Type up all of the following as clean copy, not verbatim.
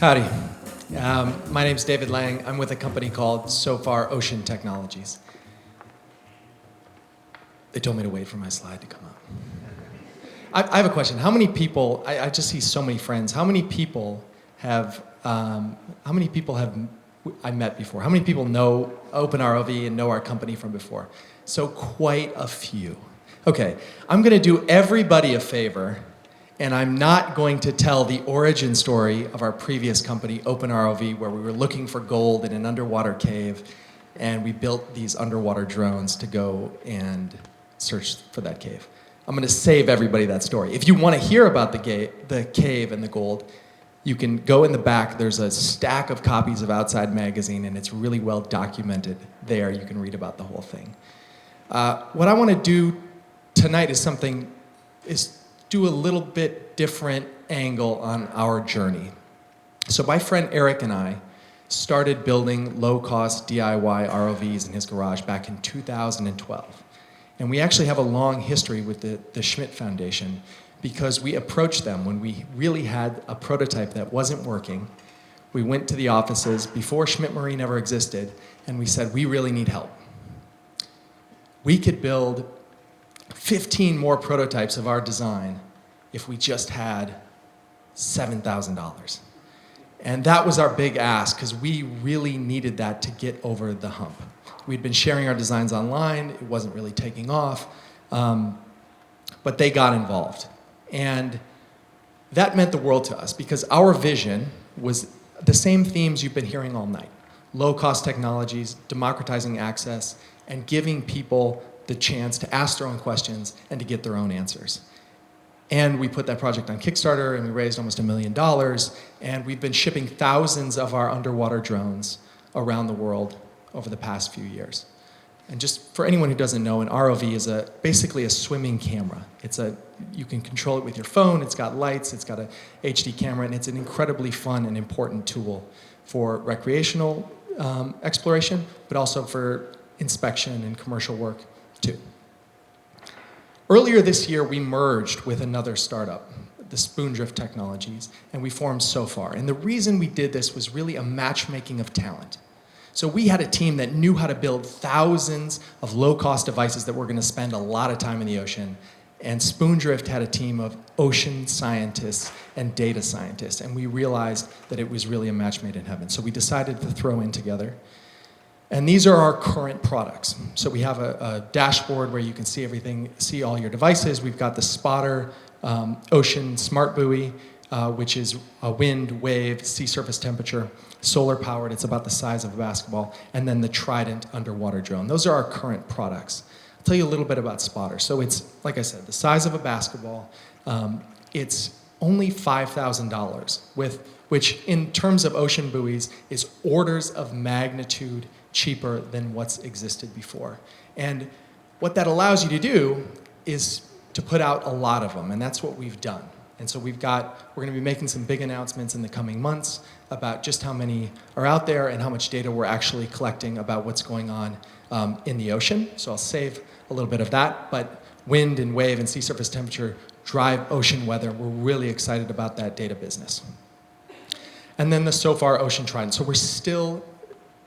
Howdy. My name's David Lang. I'm with a company called Sofar Ocean Technologies. They told me to wait for my slide to come up. I have a question. How many people, I just see so many friends, how many people have I met before? How many people know Open ROV and know our company from before? So quite a few. Okay, I'm gonna do everybody a favor, and I'm not going to tell the origin story of our previous company, Open ROV, where we were looking for gold in an underwater cave, and we built these underwater drones to go and search for that cave. I'm gonna save everybody that story. If you wanna hear about the cave and the gold, you can go in the back. There's a stack of copies of Outside Magazine, and it's really well documented there. You can read about the whole thing. What I wanna do tonight is do a little bit different angle on our journey. So my friend Eric and I started building low-cost DIY ROVs in his garage back in 2012. And we actually have a long history with the Schmidt Foundation because we approached them when we really had a prototype that wasn't working. We went to the offices before Schmidt Marine ever existed, and we said, we really need help. We could build 15 more prototypes of our design if we just had $7,000. And that was our big ask, because we really needed that to get over the hump. We'd been sharing our designs online, it wasn't really taking off, but they got involved. And that meant the world to us, because our vision was the same themes you've been hearing all night. Low-cost technologies, democratizing access, and giving people the chance to ask their own questions and to get their own answers. And we put that project on Kickstarter, and we raised almost $1 million, and we've been shipping thousands of our underwater drones around the world over the past few years. And just for anyone who doesn't know, an ROV is basically a swimming camera. You can control it with your phone, it's got lights, it's got a HD camera, and it's an incredibly fun and important tool for recreational exploration, but also for inspection and commercial work too. Earlier this year, we merged with another startup, the Spoondrift Technologies, and we formed Sofar. And the reason we did this was really a matchmaking of talent. So we had a team that knew how to build thousands of low-cost devices that were going to spend a lot of time in the ocean. And Spoondrift had a team of ocean scientists and data scientists. And we realized that it was really a match made in heaven. So we decided to throw in together. And these are our current products. So we have a dashboard where you can see everything, see all your devices. We've got the Spotter Ocean Smart Buoy, which is a wind, wave, sea surface temperature, solar powered. It's about the size of a basketball. And then the Trident underwater drone. Those are our current products. I'll tell you a little bit about Spotter. So it's, like I said, the size of a basketball. It's only $5,000, which in terms of ocean buoys is orders of magnitude cheaper than what's existed before. And what that allows you to do is to put out a lot of them, and that's what we've done. And so we're gonna be making some big announcements in the coming months about just how many are out there and how much data we're actually collecting about what's going on in the ocean. So I'll save a little bit of that, but wind and wave and sea surface temperature drive ocean weather. We're really excited about that data business. And then the Sofar Ocean Trident. So we're still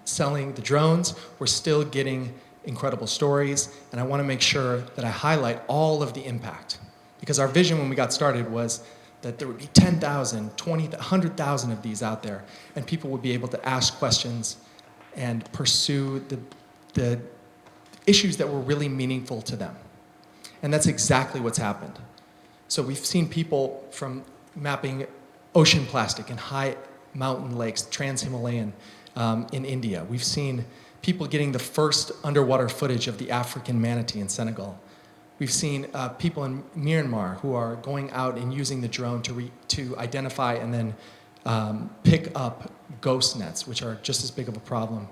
selling the drones, we're still getting incredible stories, and I want to make sure that I highlight all of the impact. Because our vision when we got started was that there would be 10,000, 20, 100,000 of these out there, and people would be able to ask questions and pursue the issues that were really meaningful to them. And that's exactly what's happened. So we've seen people from mapping ocean plastic in high mountain lakes, trans-Himalayan, in India. We've seen people getting the first underwater footage of the African manatee in Senegal. We've seen people in Myanmar who are going out and using the drone to identify and then pick up ghost nets, which are just as big of a problem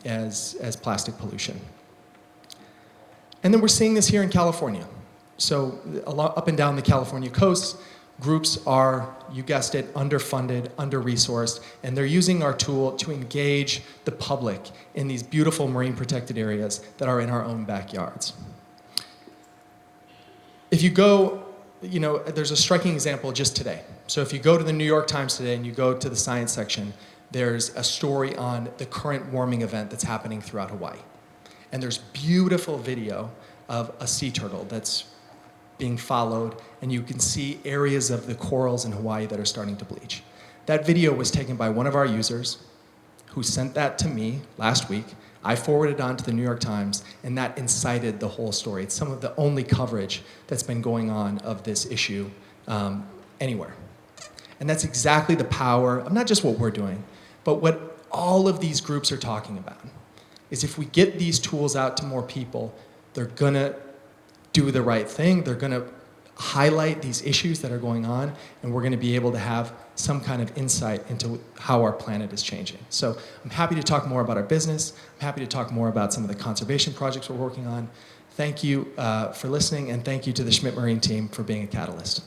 as plastic pollution. And then we're seeing this here in California. So up and down the California coast, groups are, you guessed it, underfunded, under-resourced, and they're using our tool to engage the public in these beautiful marine protected areas that are in our own backyards. If there's a striking example just today. So if you go to the New York Times today and you go to the science section, there's a story on the current warming event that's happening throughout Hawaii. And there's beautiful video of a sea turtle that's being followed, and you can see areas of the corals in Hawaii that are starting to bleach. That video was taken by one of our users who sent that to me last week. I forwarded it on to the New York Times, and that incited the whole story. It's some of the only coverage that's been going on of this issue anywhere. And that's exactly the power of not just what we're doing, but what all of these groups are talking about. Is if we get these tools out to more people, they're gonna do the right thing, they're gonna highlight these issues that are going on, and we're gonna be able to have some kind of insight into how our planet is changing. So I'm happy to talk more about our business. I'm happy to talk more about some of the conservation projects we're working on. Thank you for listening, and thank you to the Schmidt Marine team for being a catalyst.